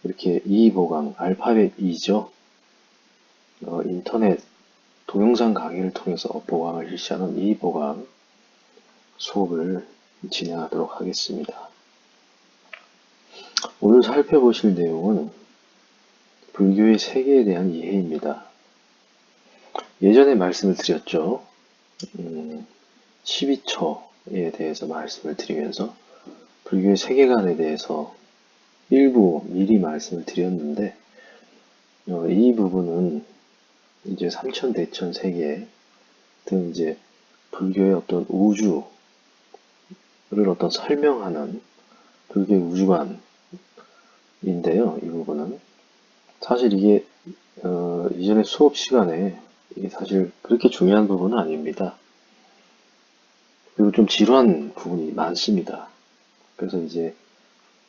이렇게 2보강, 알파벳 2죠. 인터넷 동영상 강의를 통해서 보강을 실시하는 2보강 수업을 진행하도록 하겠습니다. 오늘 살펴보실 내용은 불교의 세계에 대한 이해입니다. 예전에 말씀을 드렸죠. 12처에 대해서 말씀을 드리면서 불교의 세계관에 대해서 일부 미리 말씀을 드렸는데 이 부분은 이제 삼천대천 세계 등 이제 불교의 어떤 우주를 어떤 설명하는 불교의 우주관인데요. 이 부분은 사실 이게 이전에 수업 시간에 이게 사실 그렇게 중요한 부분은 아닙니다. 그리고 좀 지루한 부분이 많습니다. 그래서 이제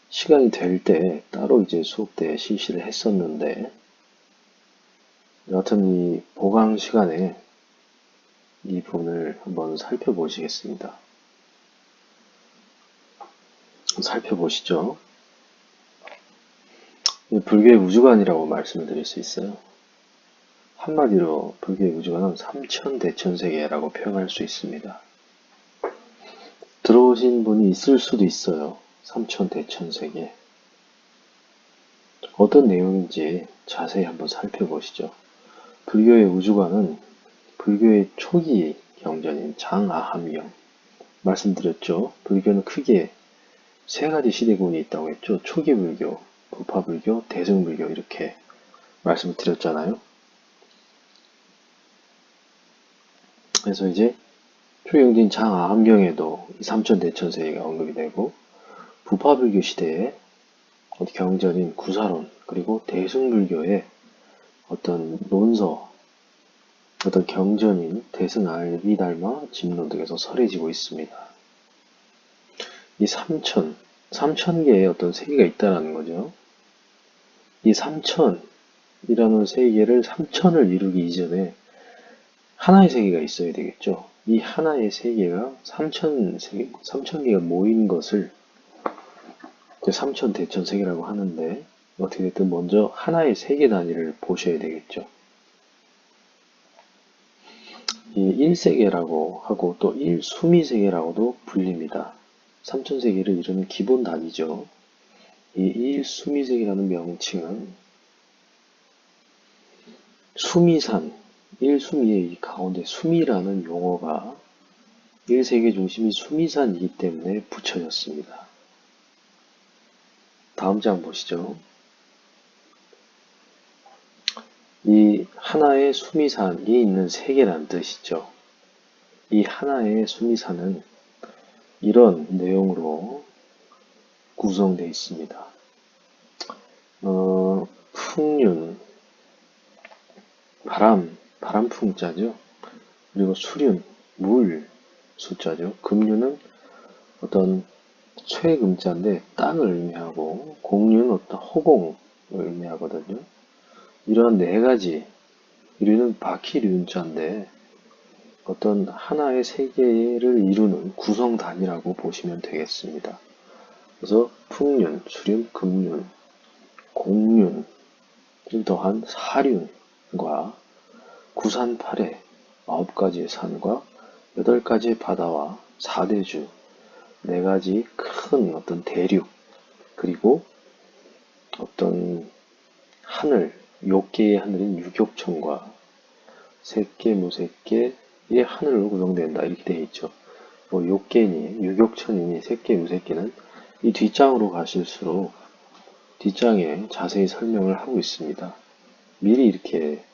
시간이 될 때 따로 이제 수업 때 실시를 했었는데 여하튼 이 보강 시간에 이 부분을 한번 살펴보시겠습니다. 살펴보시죠. 불교의 우주관이라고 말씀을 드릴 수 있어요. 한마디로 불교의 우주관은 삼천대천세계라고 표현할 수 있습니다. 들어오신 분이 있을 수도 있어요. 삼천대천세계. 어떤 내용인지 자세히 한번 살펴보시죠. 불교의 우주관은 불교의 초기 경전인 장아함경. 말씀드렸죠. 불교는 크게 세 가지 시대군이 있다고 했죠. 초기 불교, 부파불교, 대승불교 이렇게 말씀을 드렸잖아요. 그래서 이제 초경진 장아함경에도 삼천대천세계가 언급이 되고 부파불교 시대에 경전인 구사론 그리고 대승불교의 어떤 논서 어떤 경전인 대승알비달마 집론 등에서 설해지고 있습니다. 이 삼천 개의 어떤 세계가 있다라는 거죠. 이 삼천이라는 세계를 삼천을 이루기 이전에 하나의 세계가 있어야 되겠죠. 이 하나의 세계가 삼천 개가 모인 것을 삼천대천 세계라고 하는데 어떻게 됐든 먼저 하나의 세계 단위를 보셔야 되겠죠. 이 1세계라고 하고 또 1수미세계라고도 불립니다. 삼천세계를 이루는 기본 단위죠. 이 1수미세계라는 명칭은 수미산, 1수미의 이 가운데 수미라는 용어가 1세계 중심이 수미산이기 때문에 붙여졌습니다. 다음 장 보시죠. 이 하나의 수미산이 있는 세계라는 뜻이죠. 이 하나의 수미산은 이런 내용으로 구성되어 있습니다. 풍륜, 바람풍자죠. 그리고 수륜, 물 숫자죠. 금륜은 어떤 최금자인데 땅을 의미하고 공륜은 어떤 허공을 의미하거든요. 이러한 네 가지 류는 바퀴륜자인데 어떤 하나의 세계를 이루는 구성 단위라고 보시면 되겠습니다. 그래서 풍륜, 수륜, 금륜, 공륜, 또한 사륜과 구산팔해 9가지의 산과 8가지의 바다와 4대주 4가지 큰 어떤 대륙 그리고 어떤 하늘 6개의 하늘인 유격천과 3개, 무색개의 하늘로 구성된다 이렇게 되어 있죠. 뭐 6개니 유격천이니 3개, 무색개는 이 뒷장으로 가실수록 뒷장에 자세히 설명을 하고 있습니다. 미리 이렇게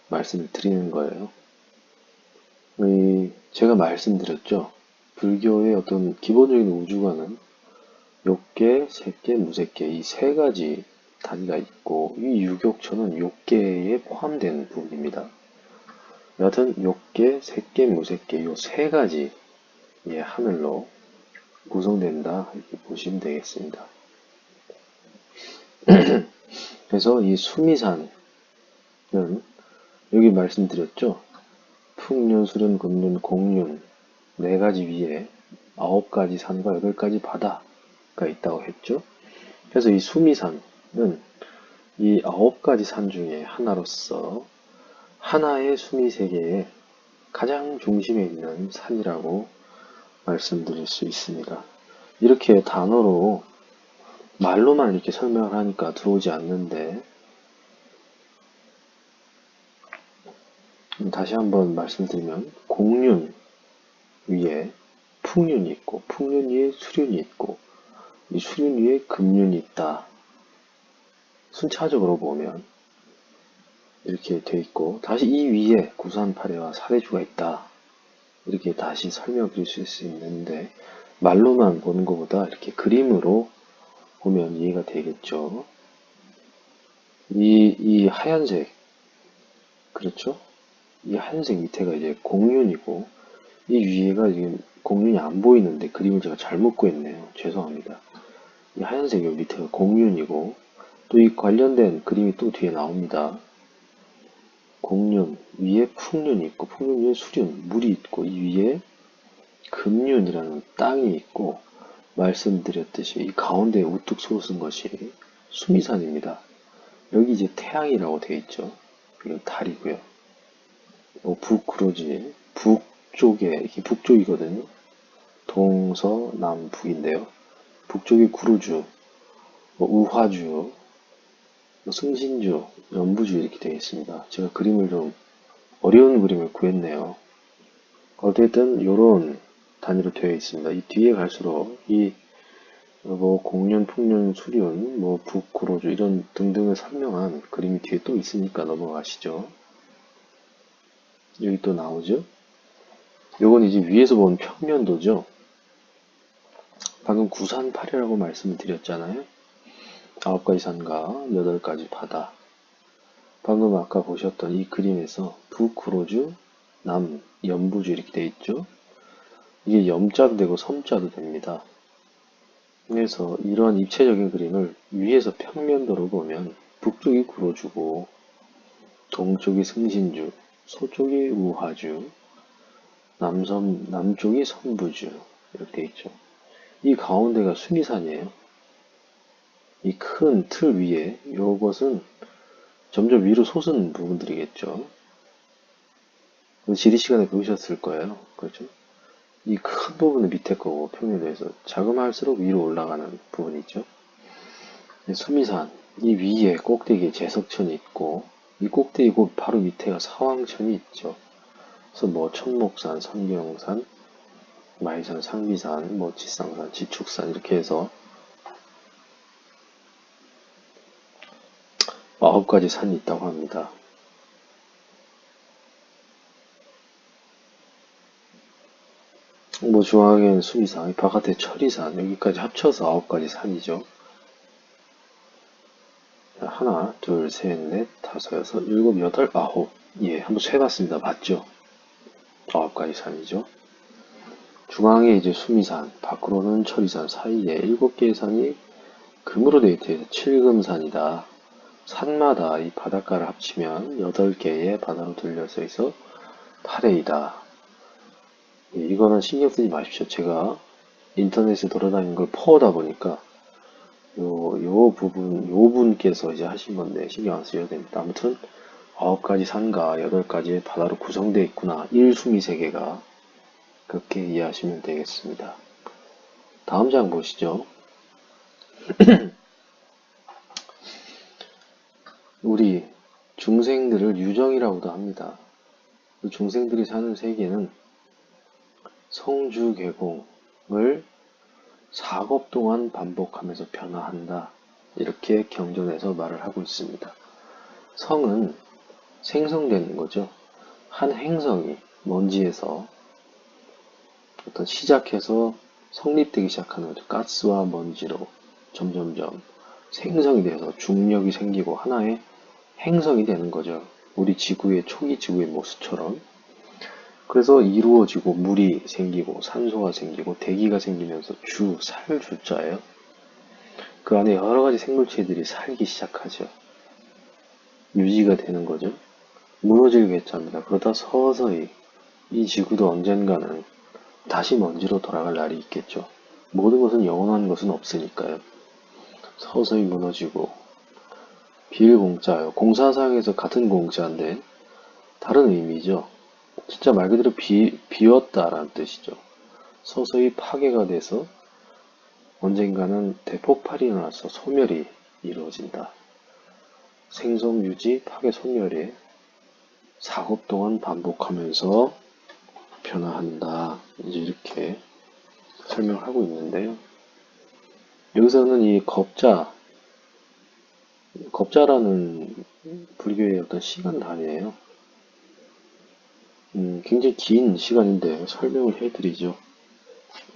말씀을 드리는 거예요. 제가 말씀드렸죠. 불교의 어떤 기본적인 우주관은 6개, 3개, 무색개 이 3가지 단위가 있고 이 유격천은 6개에 포함된 부분입니다. 여하튼 6개, 3개, 무색개 이 3가지의 하늘로 구성된다 이렇게 보시면 되겠습니다. 그래서 이 수미산은 여기 말씀드렸죠. 풍륜, 수륜, 금륜, 공륜 4가지 위에 9가지 산과 8가지 바다가 있다고 했죠. 그래서 이 수미산은 이 9가지 산 중에 하나로서 하나의 수미세계의 가장 중심에 있는 산이라고 말씀드릴 수 있습니다. 이렇게 단어로 말로만 이렇게 설명을 하니까 들어오지 않는데, 다시 한번 말씀드리면 공륜 위에 풍륜이 있고, 풍륜 위에 수륜이 있고, 이 수륜 위에 금륜이 있다. 순차적으로 보면 이렇게 돼 있고, 다시 이 위에 구산파래와 사대주가 있다. 이렇게 다시 설명드릴 수 있는데, 말로만 보는 것보다 이렇게 그림으로 보면 이해가 되겠죠. 이 하얀색, 그렇죠? 이 하얀색 밑에가 이제 공륜이고, 이 위에가 지금 공륜이 안 보이는데 그림을 제가 잘못 구했네요. 죄송합니다. 이 하얀색 요 밑에가 공륜이고, 또 이 관련된 그림이 또 뒤에 나옵니다. 공륜, 위에 풍륜이 있고, 풍륜 위에 수륜, 물이 있고, 이 위에 금륜이라는 땅이 있고, 말씀드렸듯이 이 가운데에 우뚝 솟은 것이 수미산입니다. 여기 이제 태양이라고 되어 있죠. 이건 달이고요. 북구로지, 북쪽에, 이게 북쪽이거든요. 동서남북인데요. 북쪽이 구루주, 우화주, 승신주, 연부주 이렇게 되어 있습니다. 제가 그림을 좀 어려운 그림을 구했네요. 어쨌든 이런 단위로 되어 있습니다. 이 뒤에 갈수록 이 공륜, 풍륜, 수륜, 북구로주 이런 등등을 설명한 그림이 뒤에 또 있으니까 넘어가시죠. 여기 또 나오죠. 요건 이제 위에서 본 평면도죠. 방금 구산파래라고 말씀을 드렸잖아요. 9가지 산과 8가지 바다. 방금 아까 보셨던 이 그림에서 북구로주, 남, 연부주 이렇게 되어 있죠. 이게 염자도 되고 섬자도 됩니다. 그래서 이러한 입체적인 그림을 위에서 평면도로 보면 북쪽이 구로주고, 동쪽이 승신주, 서쪽이 우화주, 남쪽이 선부주 이렇게 되어 있죠. 이 가운데가 수미산이에요. 이 큰 틀 위에 이것은 점점 위로 솟은 부분들이겠죠. 지리 시간에 배우셨을 거예요. 그렇죠? 이 큰 부분은 밑에 거고 평면도에서 자그마할수록 위로 올라가는 부분이 있죠. 수미산, 이 위에 꼭대기에 제석천이 있고, 이 꼭대기 곧 바로 밑에가 사왕천이 있죠. 그래서 천목산, 선경산, 마이산, 상비산, 지상산, 지축산 이렇게 해서 9가지 산이 있다고 합니다. 중앙에는 수미산, 바깥에 천리산, 여기까지 합쳐서 9가지 산이죠. 하나, 둘, 셋, 넷, 다섯, 여섯, 일곱, 여덟, 아홉. 예, 한번 세봤습니다. 맞죠? 9가지 산이죠. 중앙에 이제 수미산, 밖으로는 천리산, 사이에 7개의 산이 금으로 되어 있어서 칠금산이다. 산마다 이 바닷가를 합치면 8개의 바다로 둘러서 있어 8회이다. 이거는 신경 쓰지 마십시오. 제가 인터넷에 돌아다니는 걸 퍼오다 보니까 요 분께서 이제 하신 건데 신경 안 쓰셔도 됩니다. 아무튼 9가지 산과 8가지의 바다로 구성되어 있구나. 1수미 세계가. 그렇게 이해하시면 되겠습니다. 다음 장 보시죠. 우리 중생들을 유정이라고도 합니다. 중생들이 사는 세계는 성주개공을 4겁 동안 반복하면서 변화한다. 이렇게 경전에서 말을 하고 있습니다. 성은 생성되는 거죠. 한 행성이 먼지에서 어떤 시작해서 성립되기 시작하는 거죠. 가스와 먼지로 점점점 생성이 돼서 중력이 생기고 하나의 행성이 되는 거죠. 우리 지구의 초기 지구의 모습처럼. 그래서 이루어지고 물이 생기고 산소가 생기고 대기가 생기면서 살주자예요. 그 안에 여러 가지 생물체들이 살기 시작하죠. 유지가 되는 거죠. 무너지겠죠 합니다. 그러다 서서히 이 지구도 언젠가는 다시 먼지로 돌아갈 날이 있겠죠. 모든 것은 영원한 것은 없으니까요. 서서히 무너지고 비일공자요. 공사상에서 같은 공자인데 다른 의미죠. 진짜 말 그대로 비었다라는 뜻이죠. 서서히 파괴가 돼서 언젠가는 대폭발이 일어나서 소멸이 이루어진다. 생성, 유지, 파괴, 소멸에 4급 동안 반복하면서 변화한다. 이제 이렇게 설명을 하고 있는데요. 여기서는 이 겁자라는 불교의 어떤 시간 단위예요. 굉장히 긴 시간인데 설명을 해드리죠.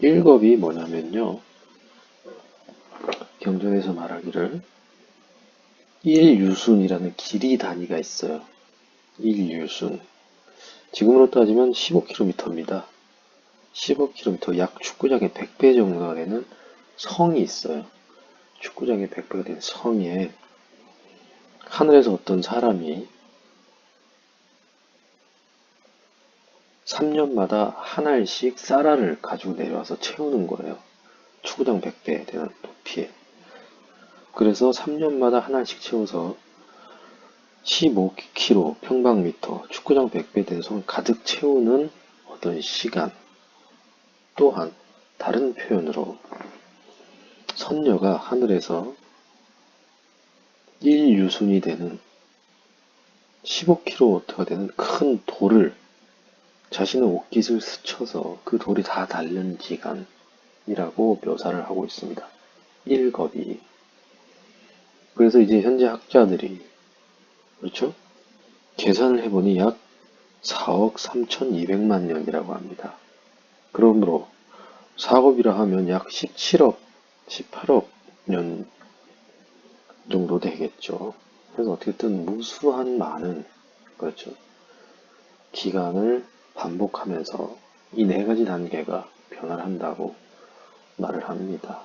1겁이 뭐냐면요. 경전에서 말하기를 1유순이라는 길이 단위가 있어요. 1유순. 지금으로 따지면 15km입니다. 15km, 약 축구장의 100배 정도가 되는 성이 있어요. 축구장의 100배가 되는 성에 하늘에서 어떤 사람이 3년마다 한 알씩 쌀알을 가지고 내려와서 채우는 거예요. 축구장 100배 되는 높이에. 그래서 3년마다 한 알씩 채워서 15km 평방미터, 축구장 100배 되는 성을 가득 채우는 어떤 시간. 또한 다른 표현으로 선녀가 하늘에서 1유순이 되는 15km가 되는 큰 돌을 자신의 옷깃을 스쳐서 그 돌이 다 닳는 기간이라고 묘사를 하고 있습니다. 1겁이. 그래서 이제 현재 학자들이 그렇죠? 계산을 해보니 약 4억 3,200만 년이라고 합니다. 그러므로 4겁이라 하면 약 17억, 18억 년 정도 되겠죠. 그래서 어떻게든 무수한 많은 그렇죠. 기간을 반복하면서 이 네 가지 단계가 변화를 한다고 말을 합니다.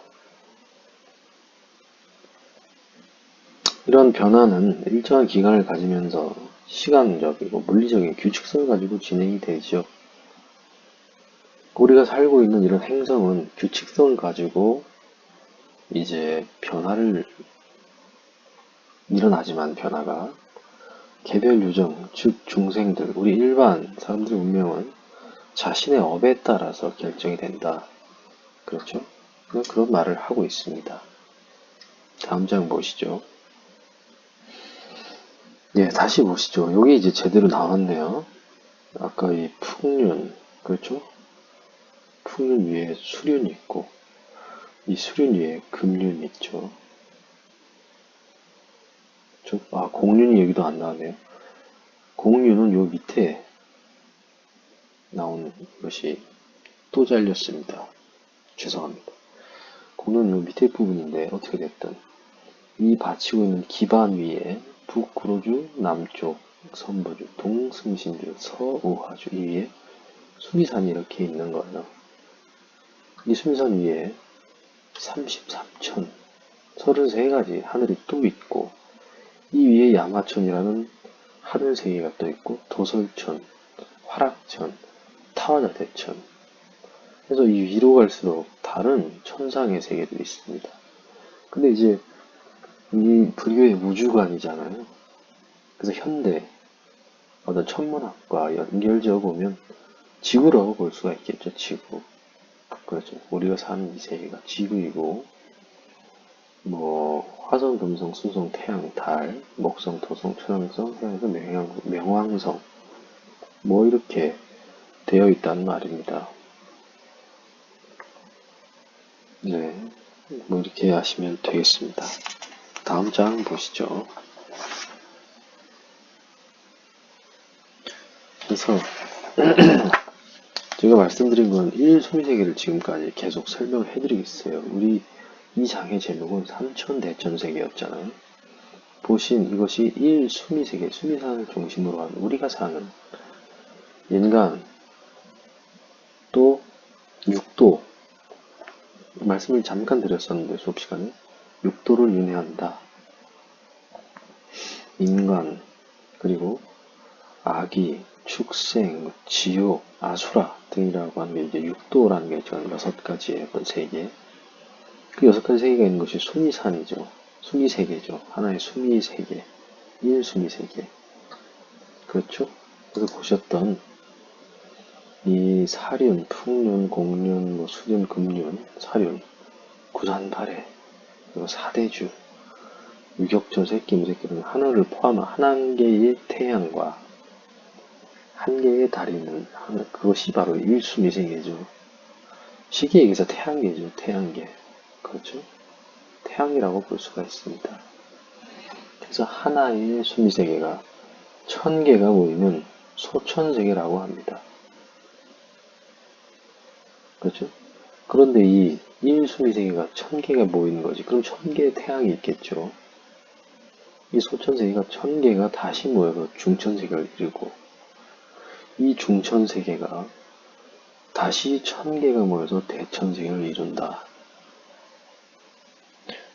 이런 변화는 일정한 기간을 가지면서 시간적이고 물리적인 규칙성을 가지고 진행이 되죠. 우리가 살고 있는 이런 행성은 규칙성을 가지고 이제 변화를 일어나지만 변화가 개별 유정, 즉 중생들, 우리 일반 사람들의 운명은 자신의 업에 따라서 결정이 된다. 그렇죠? 그런 말을 하고 있습니다. 다음 장 보시죠. 예, 다시 보시죠. 여기 이제 제대로 나왔네요. 아까 이 풍륜, 그렇죠? 풍륜 위에 수륜이 있고, 이 수륜 위에 금륜이 있죠. 공륜이 여기도 안 나왔네요. 공륜은 요 밑에 나온 것이 또 잘렸습니다. 죄송합니다. 공륜은 요 밑에 부분인데, 어떻게 됐든, 이 받치고 있는 기반 위에 북구로주, 남쪽, 선보주, 동승신주, 서우하주 이 위에 수미산이 이렇게 있는 거예요. 이 수미산 위에 33천, 33가지 하늘이 또 있고 이 위에 야마천이라는 하늘 세 개가 또 있고 도설천, 화락천, 타화자대천. 그래서 이 위로 갈수록 다른 천상의 세계들이 있습니다. 근데 이제 이 불교의 우주관이잖아요. 그래서 현대 어떤 천문학과 연결지어 보면 지구라고 볼 수가 있겠죠. 지구. 그렇죠. 우리가 사는 이 세계가 지구이고 뭐 화성, 금성, 수성, 태양, 달, 목성, 토성, 초연성, 해양성, 명왕성 뭐 이렇게 되어 있다는 말입니다. 네, 뭐 이렇게 하시면 되겠습니다. 다음 장 보시죠. 그래서 제가 말씀드린 건 1소미세계를 지금까지 계속 설명을 해드리겠어요. 우리 이 장의 제목은 삼천대천세계였잖아요. 보신 이것이 1수미세계, 수미산을 중심으로 한 우리가 사는 인간, 또 육도, 말씀을 잠깐 드렸었는데 수업시간에 육도를 윤회한다. 인간, 그리고 아기, 축생, 지옥, 아수라 등이라고 하는 게 이제 육도라는 게 저는 6가지의 어떤 세계. 그 6가지 세계가 있는 것이 수미산이죠. 수미세계죠. 하나의 수미세계, 1수미세계. 그렇죠? 그래서 보셨던 이 사륜, 풍륜, 공륜, 뭐 수륜, 금륜, 사륜, 구산발해, 그리고 사대주, 유격전 새끼, 무새끼는 하늘을 포함한 한 개의 태양과 한 개의 달이는 그것이 바로 일수미세계죠. 시기에 의해서 태양계죠. 태양계. 그렇죠? 태양이라고 볼 수가 있습니다. 그래서 하나의 수미세계가 1000개가 모이면 소천세계라고 합니다. 그렇죠? 그런데 이 1수미세계가 1000개가 모이는 거지. 그럼 1000개의 태양이 있겠죠. 이 소천세계가 1000개가 다시 모여서 중천세계를 이루고 이 중천세계가 다시 1000개가 모여서 대천세계를 이룬다.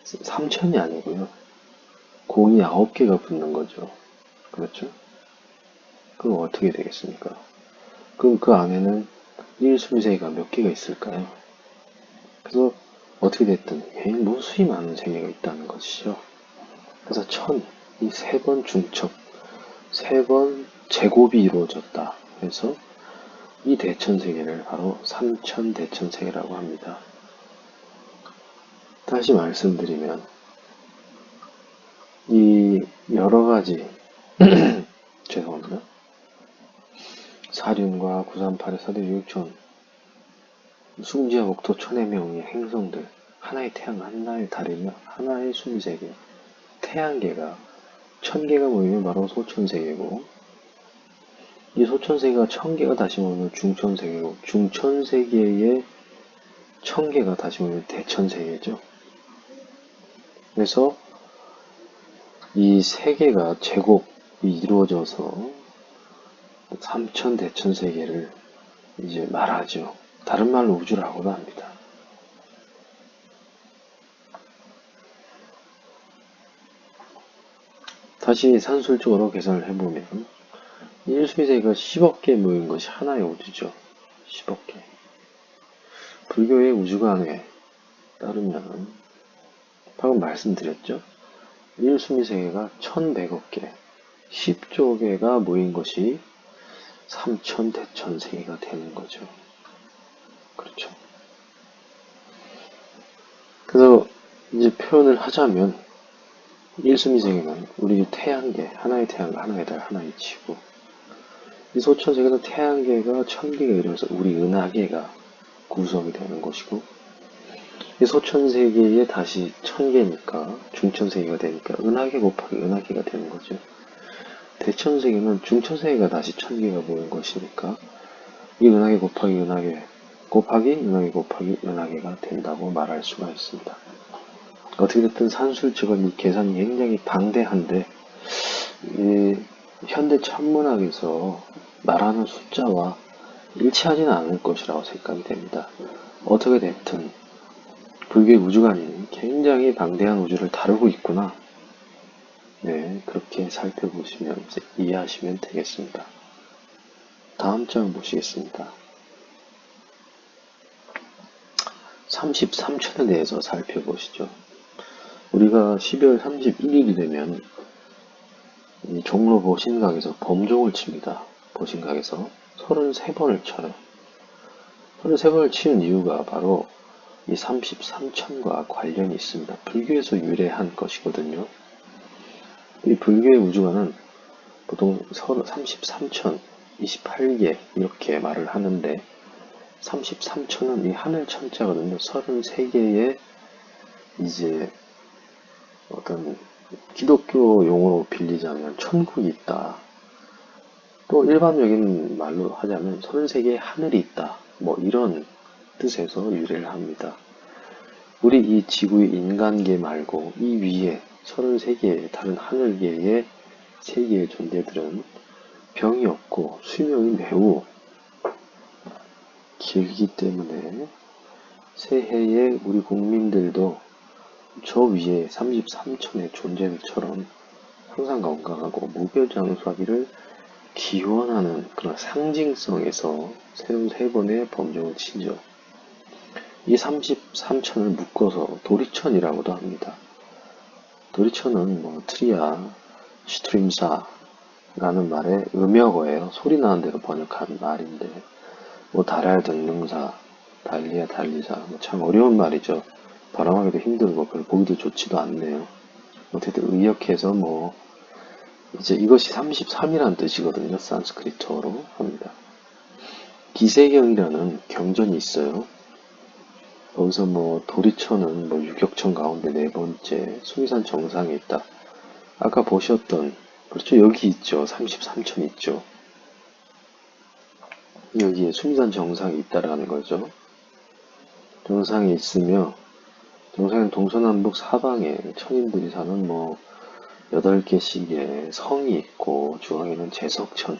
3000이 아니고요. 공이 9개가 붙는 거죠. 그렇죠? 그럼 어떻게 되겠습니까? 그럼 그 안에는 1수미세계가 몇 개가 있을까요? 그래서 어떻게 됐든 무수히 많은 세계가 있다는 것이죠. 그래서 1000, 이 3번 중첩, 3번 제곱이 이루어졌다. 그래서 이 대천세계를 바로 삼천대천세계라고 합니다. 다시 말씀드리면 이 여러가지 죄송합니다. 사륜과 구산팔의 사대주 육천, 숭지와 목토 천의 명의 행성들, 하나의 태양, 하나의 달이며 하나의 수미세계, 태양계가 1000개가 모이면 바로 소천세계고, 이 소천세계가 1000개가 다시 모이면 중천세계고, 중천세계의 1000개가 다시 모이면 대천세계죠. 그래서 이 세 개가 제곱이 이루어져서 삼천대천세계를 이제 말하죠. 다른 말로 우주라고도 합니다. 다시 산술적으로 계산을 해보면 1수미세계가 10억 개 모인 것이 하나의 우주죠. 10억 개. 불교의 우주관에 따르면 방금 말씀드렸죠. 1수미세계가 1100억 개, 10조 개가 모인 것이 삼천대천세계가 되는 거죠. 그렇죠. 그래서 이제 표현을 하자면 1수미세계는 우리 태양계, 하나의 태양과 하나의 달, 하나의 지구. 이 소천세계는 태양계가 1000개가 이루어서 우리 은하계가 구성이 되는 것이고, 이 소천세계에 다시 1000개니까 중천세계가 되니까 은하계 곱하기 은하계가 되는 거죠. 대천세계는 중천세계가 다시 1000개가 모인 것이니까 이 은하계 곱하기 은하계 곱하기 은하계 곱하기 은하계가 된다고 말할 수가 있습니다. 어떻게 됐든 산술적인 이 계산이 굉장히 방대한데 이 현대 천문학에서 말하는 숫자와 일치하지는 않을 것이라고 생각이 됩니다. 어떻게 됐든 불교의 우주관이 굉장히 방대한 우주를 다루고 있구나. 네, 그렇게 살펴보시면 이제 이해하시면 되겠습니다. 다음 장 보시겠습니다. 33천에 대해서 살펴보시죠. 우리가 12월 31일이 되면 이 종로 보신각에서 범종을 칩니다. 보신각에서 33번을 쳐요. 33번을 치는 이유가 바로 이 33천과 관련이 있습니다. 불교에서 유래한 것이거든요. 이 불교의 우주관은 보통 33천, 28개 이렇게 말을 하는데 33천은 이 하늘 천자거든요. 33개의 이제 어떤 기독교 용어로 빌리자면 천국이 있다. 또 일반적인 말로 하자면 33개의 하늘이 있다. 뭐 이런 뜻에서 유래를 합니다. 우리 이 지구의 인간계 말고 이 위에 33개의 다른 하늘계의 세계의 존재들은 병이 없고 수명이 매우 길기 때문에 새해에 우리 국민들도 저 위에 33천의 존재들처럼 항상 건강하고 무병장수하기를 기원하는 그런 상징성에서 33번의 범종을 치죠. 이 33천을 묶어서 도리천이라고도 합니다. 도리처는 뭐 트리아, 슈트림사라는 말의 음역어예요. 소리 나는 대로 번역한 말인데 뭐 달알 등등사, 달리아 달리사 참 어려운 말이죠. 발음하기도 힘들고 별로 보기도 좋지도 않네요. 어쨌든 의역해서 뭐 이제 이것이 33이라는 뜻이거든요. 산스크리트어로 합니다. 기세경이라는 경전이 있어요. 거기서 뭐 도리처는 뭐 유격천 가운데 네 번째 수미산 정상에 있다. 아까 보셨던 그렇죠. 여기 있죠. 33천 있죠. 여기에 수미산 정상이 있다라는 거죠. 정상에 있으며 정상은 동서남북 사방에 천인들이 사는 뭐 8개씩의 성이 있고 중앙에는 제석천.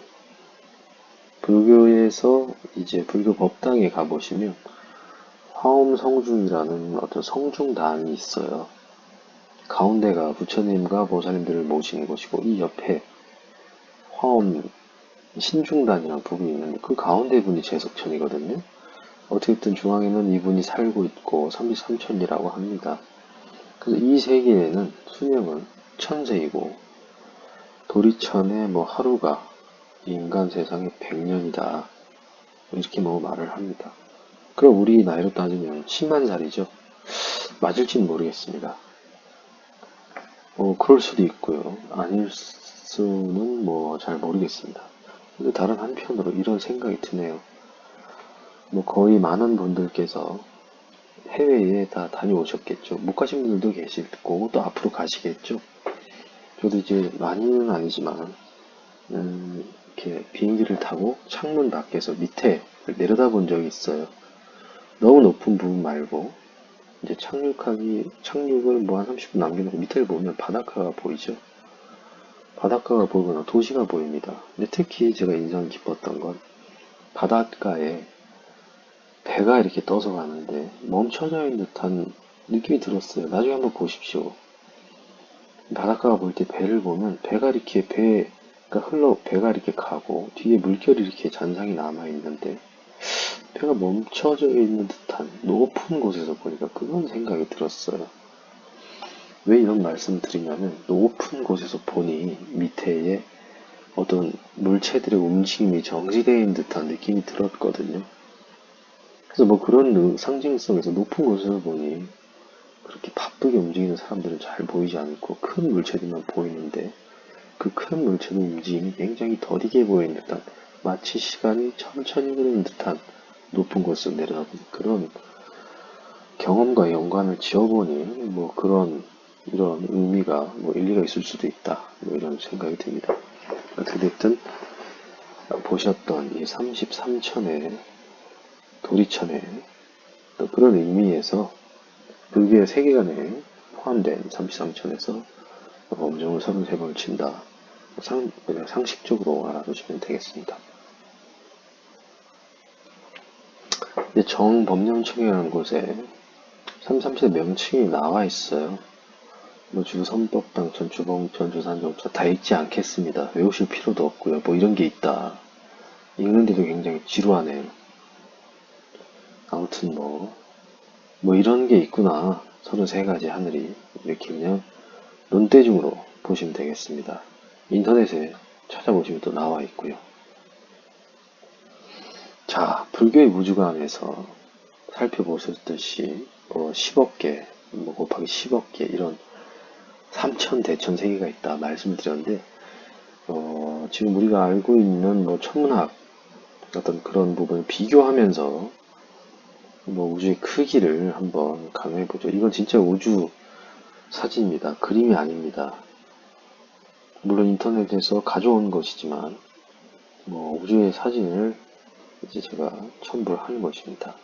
불교에서 이제 불교 법당에 가보시면 화엄성중이라는 어떤 성중단이 있어요. 가운데가 부처님과 보살님들을 모시는 곳이고 이 옆에 화엄 신중단이라는 부분이 있는데 그 가운데 분이 제석천이거든요. 어쨌든 중앙에는 이분이 살고 있고 33천이라고 합니다. 그래서 이 세계에는 수명은 천세이고 도리천의 뭐 하루가 인간 세상의 100년이다. 이렇게 뭐 말을 합니다. 그럼 우리 나이로 따지면 10만 살이죠. 맞을지는 모르겠습니다. 그럴 수도 있고요. 아닐 수는 뭐 잘 모르겠습니다. 근데 다른 한편으로 이런 생각이 드네요. 뭐 거의 많은 분들께서 해외에 다 다녀오셨겠죠. 못 가신 분들도 계실 거고 또 앞으로 가시겠죠. 저도 이제 많이는 아니지만 이렇게 비행기를 타고 창문 밖에서 밑에 내려다본 적이 있어요. 너무 높은 부분 말고 이제 착륙을 뭐 한 30분 남겨놓고 밑을 보면 바닷가가 보이죠. 바닷가가 보거나 도시가 보입니다. 근데 특히 제가 인상 깊었던 건 바닷가에 배가 이렇게 떠서 가는데 멈춰져 있는 듯한 느낌이 들었어요. 나중에 한번 보십시오. 바닷가가 보일 때 배를 보면 배가 이렇게 배가 이렇게 가고 뒤에 물결이 이렇게 잔상이 남아 있는데 배가 멈춰져 있는 듯한 높은 곳에서 보니까 그런 생각이 들었어요. 왜 이런 말씀을 드리냐면 높은 곳에서 보니 밑에에 어떤 물체들의 움직임이 정지되어 있는 듯한 느낌이 들었거든요. 그래서 뭐 그런 상징성에서 높은 곳에서 보니 그렇게 바쁘게 움직이는 사람들은 잘 보이지 않고 큰 물체들만 보이는데 그 큰 물체의 움직임이 굉장히 더디게 보이는 듯한 마치 시간이 천천히 흐르는 듯한 높은 곳을 내려다보는 그런 경험과 연관을 지어보니 뭐 이런 의미가 뭐 일리가 있을 수도 있다 뭐 이런 생각이 듭니다. 어쨌든 보셨던 이 33천의 도리천의 또 그런 의미에서 불교의 세계관에 포함된 33천에서 엄정을 33번을 친다. 그냥 상식적으로 알아두시면 되겠습니다. 정법념청이라는 곳에 33천의 명칭이 나와 있어요. 뭐 주선법당, 전주봉천, 주산정사 다 읽지 않겠습니다. 외우실 필요도 없고요. 뭐 이런 게 있다. 읽는데도 굉장히 지루하네요. 아무튼 뭐 이런 게 있구나. 33가지 하늘이 이렇게 그냥 눈대중으로 보시면 되겠습니다. 인터넷에 찾아보시면 또 나와 있고요. 자, 불교의 우주관에서 살펴보셨듯이 10억 개, 곱하기 10억 개 이런 3천 대천 세계가 있다 말씀을 드렸는데 지금 우리가 알고 있는 천문학 어떤 그런 부분을 비교하면서 우주의 크기를 한번 가늠해보죠. 이건 진짜 우주 사진입니다. 그림이 아닙니다. 물론 인터넷에서 가져온 것이지만 우주의 사진을 이제 제가 첨부를 하는 것입니다.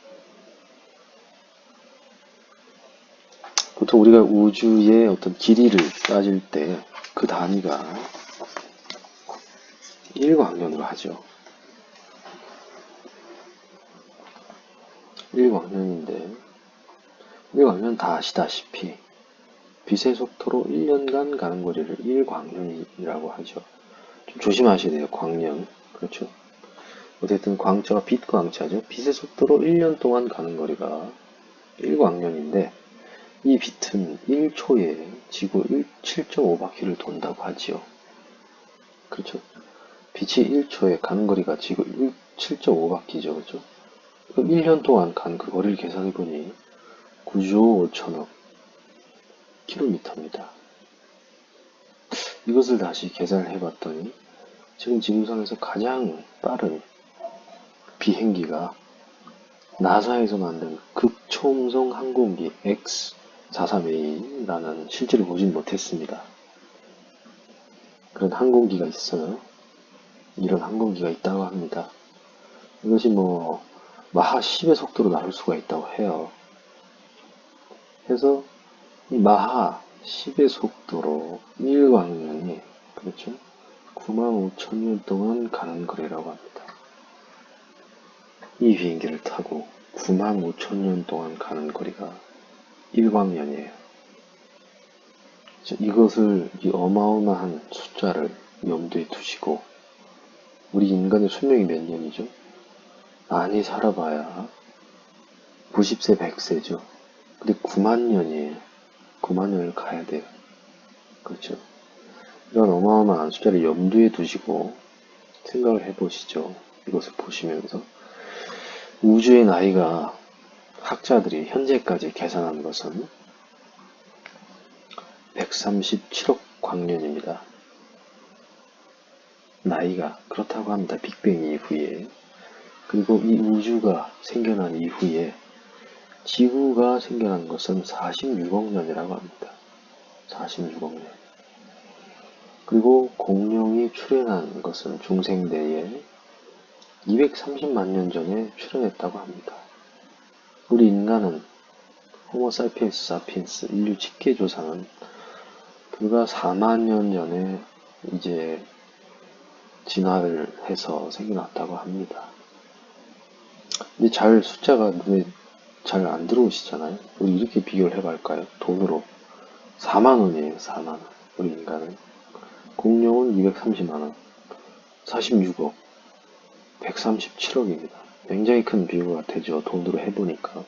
보통 우리가 우주의 어떤 길이를 따질 때 그 단위가 1광년으로 하죠. 1광년인데 1광년 다 아시다시피 빛의 속도로 1년간 가는 거리를 1광년이라고 하죠. 좀 조심하셔야 돼요. 광년. 그렇죠. 어쨌든 광자가 빛 광자죠. 빛의 속도로 1년 동안 가는 거리가 1광년인데 이 빛은 1초에 지구 7.5바퀴를 돈다고 하지요. 그렇죠? 빛이 1초에 가는 거리가 지구 7.5바퀴죠. 그렇죠? 그럼 1년 동안 간 그 거리를 계산해보니 9조 5천억 킬로미터입니다. 이것을 다시 계산을 해봤더니 지금 지구상에서 가장 빠른 비행기가 나사에서 만든 극초음속 항공기 X-43A라는 실제로 보진 못했습니다. 그런 항공기가 있어요. 이런 항공기가 있다고 합니다. 이것이 마하 10의 속도로 나올 수가 있다고 해요. 그래서 이 마하 10의 속도로 1광년이 그렇죠? 95,000년 동안 가는 거리라고 합니다. 이 비행기를 타고 95,000년 동안 가는 거리가 1광년이에요. 이것을 이 어마어마한 숫자를 염두에 두시고 우리 인간의 수명이 몇 년이죠? 많이 살아봐야 90세, 100세죠. 근데 9만 년이에요. 9만 년을 가야 돼요. 그렇죠? 이런 어마어마한 숫자를 염두에 두시고 생각을 해보시죠. 이것을 보시면서 우주의 나이가 학자들이 현재까지 계산한 것은 137억 광년입니다. 나이가 그렇다고 합니다. 빅뱅 이후에. 그리고 이 우주가 생겨난 이후에 지구가 생겨난 것은 46억 년이라고 합니다. 46억 년. 그리고 공룡이 출현한 것은 중생대에 230만 년 전에 출현했다고 합니다. 우리 인간은 호모 사피엔스 사피엔스 인류 직계조상은 불과 4만 년 전에 이제 진화를 해서 생겨났다고 합니다. 근데 숫자가 눈에 잘 안 들어오시잖아요. 우리 이렇게 비교를 해볼까요? 돈으로 4만 원이에요. 4만 원. 우리 인간은. 공룡은 230만 원. 46억. 137억입니다. 굉장히 큰 비교가 되죠. 돈으로 해보니까.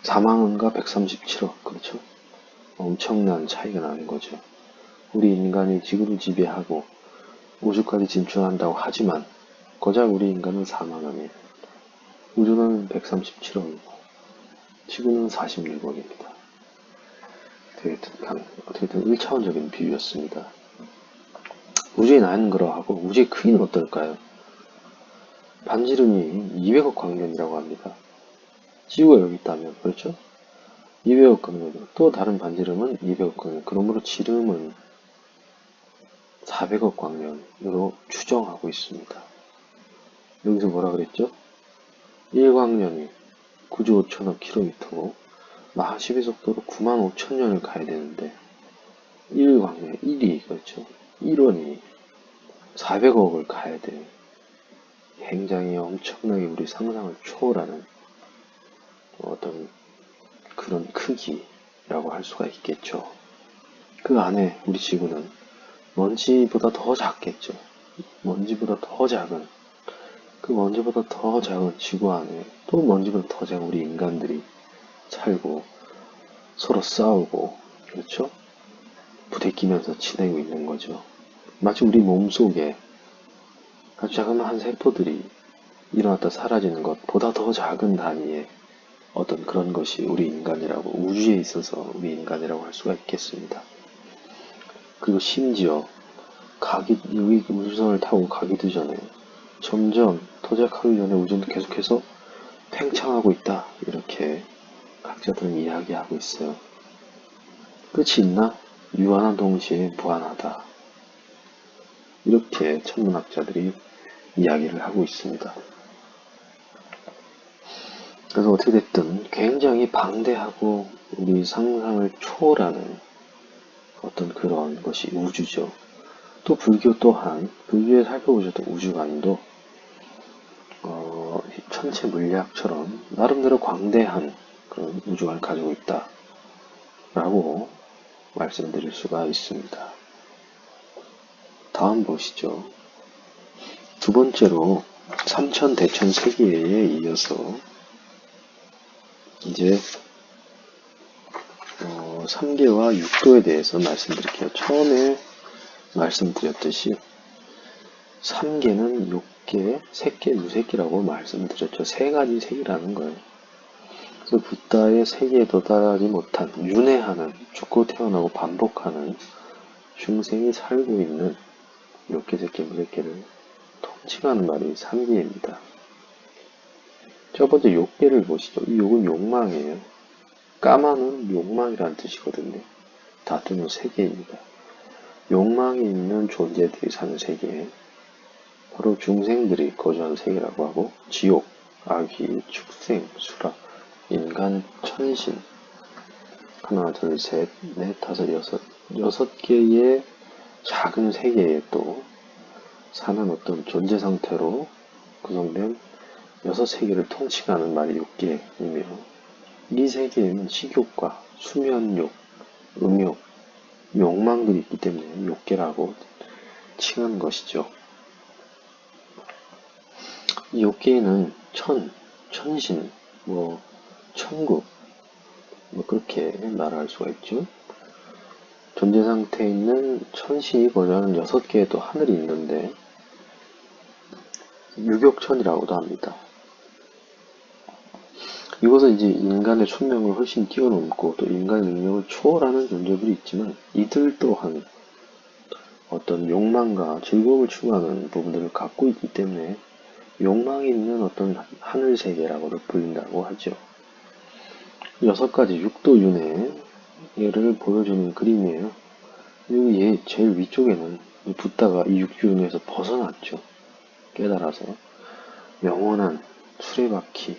4만 원과 137억. 그렇죠? 엄청난 차이가 나는 거죠. 우리 인간이 지구를 지배하고 우주까지 진출한다고 하지만 고작 우리 인간은 4만 원이에요. 우주는 137억이고 지구는 46억입니다. 어떻게든 1차원적인 비유였습니다. 우주에 나는 거라고 우주의 크기는 어떨까요? 반지름이 200억 광년이라고 합니다. 지구가 여기 있다면 그렇죠? 200억 광년 또 다른 반지름은 200억 광년 그러므로 지름은 400억 광년으로 추정하고 있습니다. 여기서 뭐라 그랬죠? 1광년이 9조 5천억 킬로미터고 마하 10의 속도로 95,000년을 가야 되는데 1광년 1이 그렇죠? 1원이 400억을 가야 돼요. 굉장히 엄청나게 우리 상상을 초월하는 어떤 그런 크기라고 할 수가 있겠죠. 그 안에 우리 지구는 먼지보다 더 작겠죠. 먼지보다 더 작은 그 먼지보다 더 작은 지구 안에 또 먼지보다 더 작은 우리 인간들이 살고 서로 싸우고 그렇죠? 부대끼면서 지내고 있는 거죠. 마치 우리 몸속에 아주 자그마한 세포들이 일어났다 사라지는 것보다 더 작은 단위의 어떤 그런 것이 우리 인간이라고 우주에 있어서 우리 인간이라고 할 수가 있겠습니다. 그리고 심지어 여기 우주선을 타고 가기도 전에 점점 도착하기 전에 우주는 계속해서 팽창하고 있다. 이렇게 학자들은 이야기하고 있어요. 끝이 있나? 유한한 동시에 무한하다. 이렇게 천문학자들이 이야기를 하고 있습니다. 그래서 어떻게 됐든 굉장히 방대하고 우리 상상을 초월하는 어떤 그런 것이 우주죠. 또 불교 또한 불교에 살펴보셨던 우주관도 천체 물리학처럼 나름대로 광대한 그런 우주관을 가지고 있다 라고 말씀드릴 수가 있습니다. 다음 보시죠. 두 번째로 삼천 대천 세계에 이어서 이제 3계와 6도에 대해서 말씀드릴게요. 처음에 말씀드렸듯이 3계는 6계, 색계, 무색계라고 말씀드렸죠. 세 가지 색이라는 거예요. 그래서 붓다의 세계에 도달하지 못한 윤회하는, 죽고 태어나고 반복하는 중생이 살고 있는 6계, 색계, 무색계를 통칭하는 말이 3계입니다. 첫 번째 6계를 보시죠. 이 욕은 욕망이에요. 까마는 욕망이라는 뜻이거든요. 다투는 세계입니다. 욕망이 있는 존재들이 사는 세계, 바로 중생들이 거주하는 세계라고 하고, 지옥, 악귀, 축생, 수락, 인간, 천신, 하나, 둘, 셋, 넷, 다섯, 여섯 개의 작은 세계에 또 사는 어떤 존재 상태로 구성된 6세계를 통칭하는 말이 6계이며, 이 세계에는 식욕과 수면욕, 음욕, 욕망들이 있기 때문에 6계라고 칭하는 것이죠. 이 6계에는 천신, 천국, 그렇게 말할 수가 있죠. 존재 상태에 있는 천신이 거주하는 6개의 또 하늘이 있는데, 유격천이라고도 합니다. 이것은 이제 인간의 수명을 훨씬 뛰어넘고 또 인간의 능력을 초월하는 존재들이 있지만, 이들 또한 어떤 욕망과 즐거움을 추구하는 부분들을 갖고 있기 때문에 욕망이 있는 어떤 하늘 세계라고도 불린다고 하죠. 6가지 육도윤회를 보여주는 그림이에요. 여기 제일 위쪽에는 붓다가 이 육도윤회에서 벗어났죠. 깨달아서 영원한 수레바퀴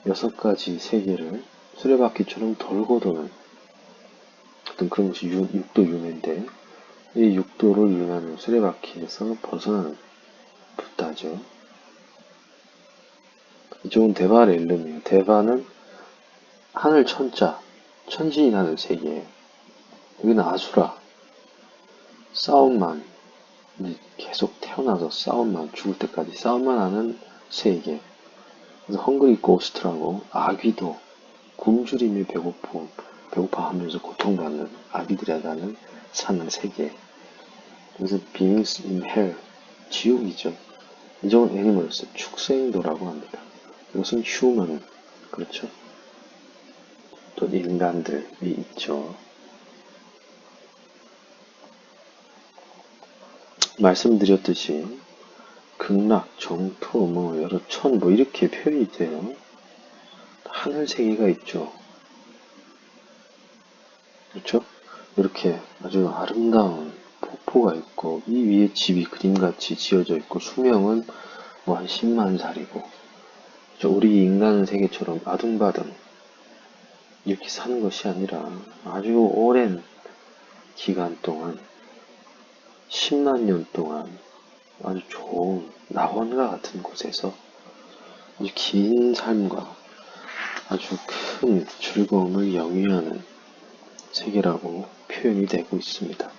6가지 세계를 수레바퀴처럼 돌고 도는 어떤 그런 것이 육도윤회인데, 이 육도를 윤하는 수레바퀴에서 벗어나는 붓다죠. 이쪽은 데바렐름이에요. 데바는 하늘 천자, 천신이 나는 세계예요. 여기는 아수라, 싸움만, 계속 태어나서 싸움만, 죽을 때까지 싸움만 하는 세계. 그래서 헝그리 고스트라고, 아귀도 굶주림이 배고파하면서 고통받는 아귀들에다는 사는 세계. 그래서 beings in hell, 지옥이죠. 이쪽은 animals, 축생도라고 합니다. 이것은 human, 그렇죠. 또 인간들이 있죠. 말씀드렸듯이 극락, 정토, 여러 천 이렇게 표현이 돼요. 하늘 세계가 있죠. 그렇죠? 이렇게 아주 아름다운 폭포가 있고, 이 위에 집이 그림같이 지어져 있고, 수명은 한 10만 살이고, 우리 인간 세계처럼 아둥바둥 이렇게 사는 것이 아니라 아주 오랜 기간 동안 10만 년 동안 아주 좋은 낙원과 같은 곳에서 아주 긴 삶과 아주 큰 즐거움을 영위하는 세계라고 표현이 되고 있습니다.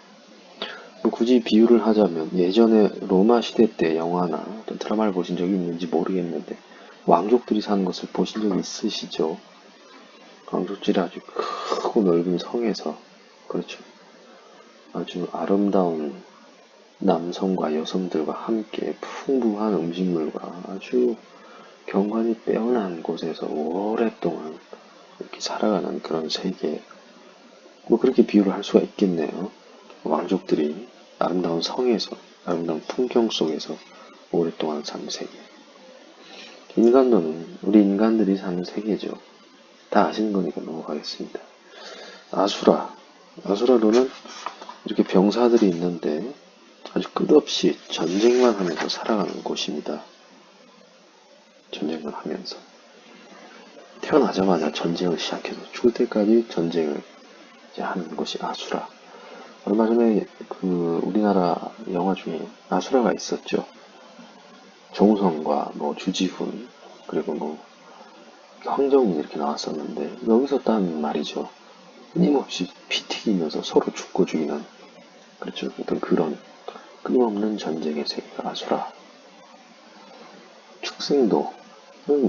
굳이 비유를 하자면 예전에 로마 시대 때 영화나 어떤 드라마를 보신 적이 있는지 모르겠는데, 왕족들이 사는 것을 보신 적 있으시죠? 왕족들이 아주 크고 넓은 성에서, 그렇죠, 아주 아름다운 남성과 여성들과 함께 풍부한 음식물과 아주 경관이 빼어난 곳에서 오랫동안 이렇게 살아가는 그런 세계, 그렇게 비유를 할 수가 있겠네요. 왕족들이 아름다운 성에서, 아름다운 풍경 속에서 오랫동안 사는 세계. 인간도는 우리 인간들이 사는 세계죠. 다 아시는 거니까 넘어가겠습니다. 아수라로는 이렇게 병사들이 있는데 아주 끝없이 전쟁만 하면서 살아가는 곳입니다. 전쟁만 하면서 태어나자마자 전쟁을 시작해서 죽을 때까지 전쟁을 이제 하는 것이 아수라. 얼마 전에 우리나라 영화 중에 아수라가 있었죠. 정우성과 주지훈, 그리고 황정민 이렇게 나왔었는데, 여기서 딴 말이죠. 끊임없이 피 튀기면서 서로 죽고 죽이는, 그렇죠, 어떤 그런 끊임없는 전쟁의 세계가 아수라. 축생도,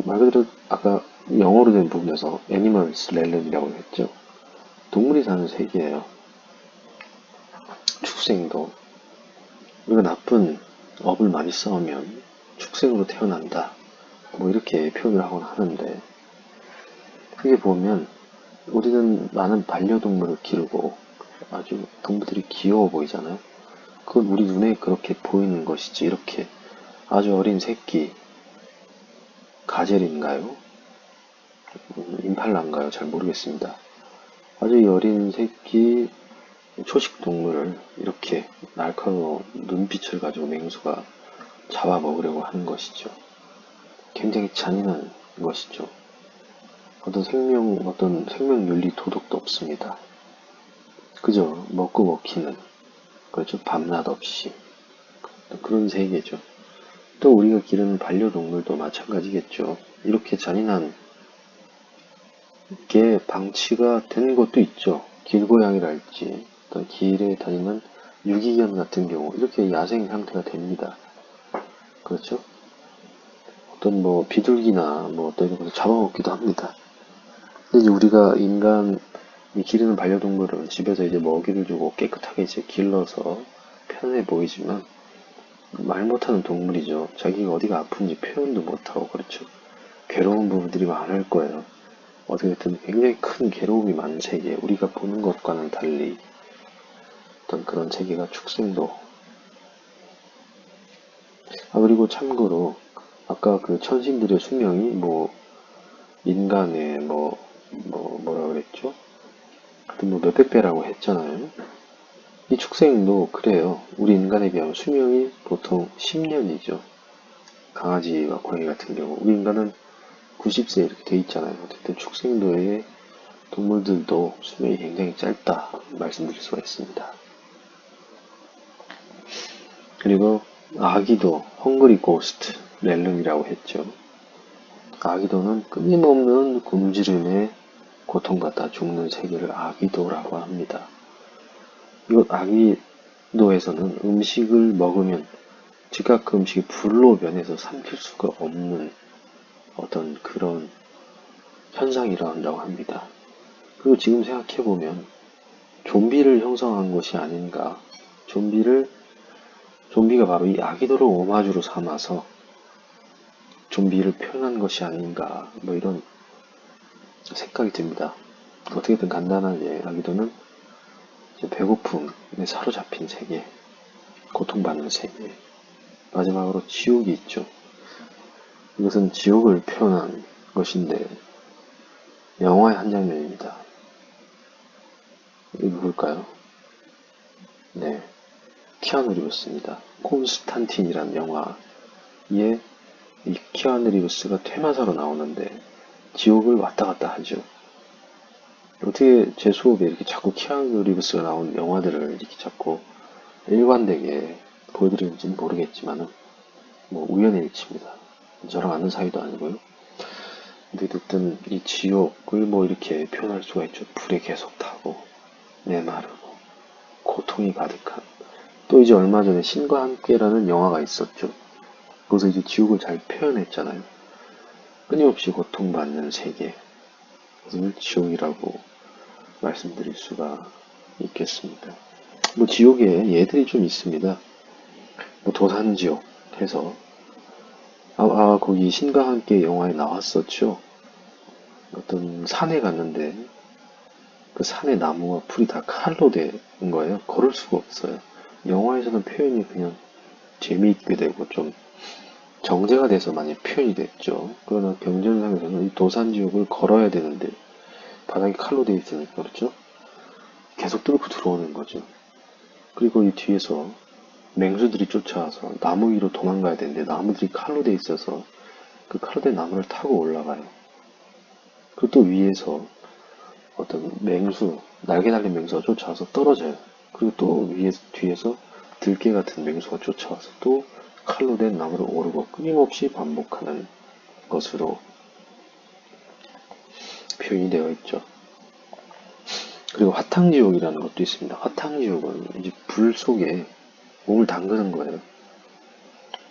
말 그대로 아까 영어로 된 부분에서 애니멀스 렐름이라고 했죠. 동물이 사는 세계예요. 축생도 우리가 나쁜 업을 많이 쌓으면 축생으로 태어난다. 뭐 이렇게 표현을 하곤 하는데 크게 보면 우리는 많은 반려동물을 기르고 아주 동물들이 귀여워 보이잖아요. 그건 우리 눈에 그렇게 보이는 것이지 이렇게 아주 어린 새끼 가젤인가요? 임팔라인가요? 잘 모르겠습니다. 아주 어린 새끼 초식 동물을 이렇게 날카로운 눈빛을 가지고 맹수가 잡아먹으려고 하는 것이죠. 굉장히 잔인한 것이죠. 어떤 생명 윤리 도덕도 없습니다. 그저 먹고 먹히는, 그렇죠. 밤낮 없이. 그런 세계죠. 또 우리가 기르는 반려동물도 마찬가지겠죠. 이렇게 잔인한 게 방치가 된 것도 있죠. 길고양이랄지, 어떤 길에 다니는 유기견 같은 경우, 이렇게 야생 상태가 됩니다. 그렇죠? 어떤 뭐 비둘기나 뭐 어떤 이런 것을 잡아먹기도 합니다. 근데 이제 우리가 인간이 기르는 반려동물은 집에서 이제 먹이를 주고 깨끗하게 이제 길러서 편해 보이지만 말 못하는 동물이죠. 자기가 어디가 아픈지 표현도 못하고 그렇죠. 괴로운 부분들이 많을 거예요. 어떻게든 굉장히 큰 괴로움이 많은 세계, 우리가 보는 것과는 달리 어떤 그런 세계가 축생도. 그리고 참고로 아까 그 천신들의 수명이 뭐 인간의 뭐라 그랬죠? 하여튼 뭐 몇백 배라고 했잖아요. 이 축생도 그래요. 우리 인간에 비하면 수명이 보통 10년이죠. 강아지와 고양이 같은 경우. 우리 인간은 90세 이렇게 돼 있잖아요. 어쨌든 축생도의 동물들도 수명이 굉장히 짧다 말씀드릴 수가 있습니다. 그리고 아기도 헝그리 고스트 렐름이라고 했죠. 아기도는 끊임없는 굶주림에 고통받다 죽는 세계를 아기도라고 합니다. 이것 아기도에서는 음식을 먹으면 즉각 그 음식이 불로 변해서 삼킬 수가 없는 어떤 그런 현상이 일어난다고 합니다. 그리고 지금 생각해보면 좀비를 형성한 것이 아닌가. 좀비가 바로 이 아기도를 오마주로 삼아서 좀비를 표현한 것이 아닌가. 뭐 이런 생각이 듭니다. 어떻게든 간단하게 아기도는 배고픔에 사로잡힌 세계, 고통받는 세계, 마지막으로 지옥이 있죠. 이것은 지옥을 표현한 것인데 영화의 한 장면입니다. 이거 누굴까요? 네, 키아누 리브스입니다. 콘스탄틴이란 영화에 이 키아누 리브스가 퇴마사로 나오는데 지옥을 왔다 갔다 하죠. 어떻게 제 수업에 이렇게 자꾸 키아누 리브스가 나온 영화들을 이렇게 자꾸 일관되게 보여드리는지는 모르겠지만은 뭐 우연의 일치입니다. 저랑 아는 사이도 아니고요. 근데 어쨌든 이 지옥을 뭐 이렇게 표현할 수가 있죠. 불에 계속 타고 메마르고 고통이 가득한. 또 이제 얼마 전에 신과 함께라는 영화가 있었죠. 거기서 이제 지옥을 잘 표현했잖아요. 끊임없이 고통받는 세계. 그것을 지옥이라고 말씀드릴 수가 있겠습니다. 뭐 지옥에 예들이 좀 있습니다. 뭐 도산지옥 해서 거기 신과 함께 영화에 나왔었죠. 어떤 산에 갔는데 그 산의 나무와 풀이 다 칼로 된 거예요. 걸을 수가 없어요. 영화에서는 표현이 그냥 재미있게 되고 좀 정제가 돼서 많이 표현이 됐죠. 그러나 경전상에서는 이 도산지옥을 걸어야 되는데 바닥이 칼로 되어 있으니까 그렇죠. 계속 뚫고 들어오는 거죠. 그리고 이 뒤에서 맹수들이 쫓아와서 나무 위로 도망가야 되는데 나무들이 칼로 되어 있어서 그 칼로 된 나무를 타고 올라가요. 그리고 또 위에서 어떤 날개 달린 맹수가 쫓아와서 떨어져요. 그리고 또 뒤에서 들개 같은 맹수가 쫓아와서 또 칼로 된 나무를 오르고 끊임없이 반복하는 것으로 표현이 되어 있죠. 그리고 화탕지옥이라는 것도 있습니다. 화탕지옥은 이제 불 속에 몸을 담그는 거예요.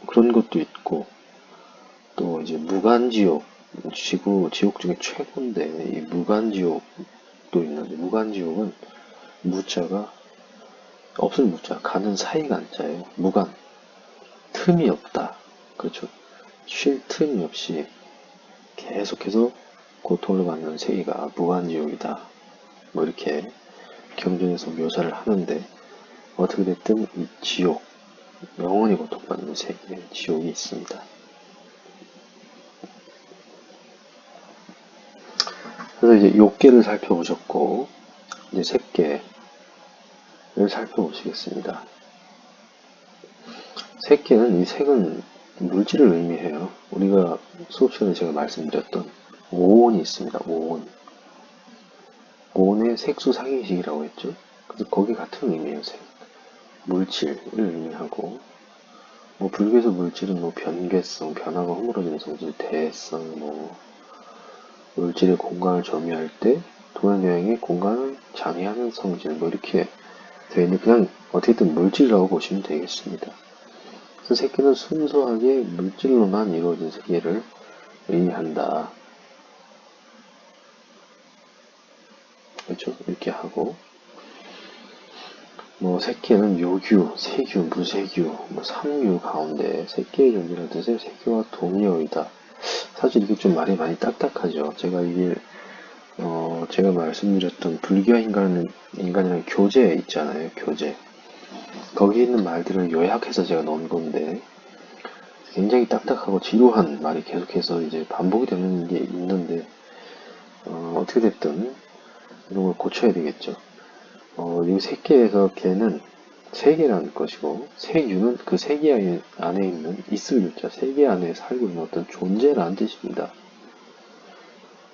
그런 것도 있고, 또 이제 무간지옥, 지옥 중에 최고인데, 이 무간지옥 무간지옥도 있는데, 무간지옥은 무자가 없을 무자, 가는 사이가 한자예요. 무간, 틈이 없다. 그렇죠. 쉴 틈이 없이 계속해서 고통을 받는 세계가 무간지옥이다. 뭐 이렇게 경전에서 묘사를 하는데, 어떻게 됐든 이 지옥, 영원히 고통받는 세계, 지옥이 있습니다. 그래서 이제 욕계를 살펴보셨고, 이제 색계를 살펴보시겠습니다. 색계는, 이 색은 물질을 의미해요. 우리가 수업 시간에 제가 말씀드렸던 오온이 있습니다. 오온. 오온의 색수 상위식이라고 했죠. 그래서 거기 같은 의미예요. 색. 물질을 의미하고, 뭐 불교에서 물질은 뭐 변괴성, 변화가 허물어지는 성질, 대성, 뭐 물질의 공간을 점유할 때 도연여행의 공간을 장애하는 성질, 뭐 이렇게 되어 있는데, 그냥 어떻게든 물질이라고 보시면 되겠습니다. 그래서 세계는 순수하게 물질로만 이루어진 세계를 의미한다. 그렇죠? 이렇게 하고, 뭐 세계는 요규, 세규, 무세규, 뭐 삼규 가운데 세계의 존재라는 뜻의 세계와 동료이다. 사실 이게 좀 말이 많이 딱딱하죠. 제가 이게 제가 말씀드렸던 불교 인간이라는 교재 있잖아요. 교재. 거기 있는 말들을 요약해서 제가 넣은 건데, 굉장히 딱딱하고 지루한 말이 계속해서 이제 반복이 되는 게 있는데, 어떻게 됐든 이런 걸 고쳐야 되겠죠. 이 세계에서 개는 세계라는 것이고, 세유는 그 세계 안에 있는 있을 유자, 세계 안에 살고 있는 어떤 존재라는 뜻입니다.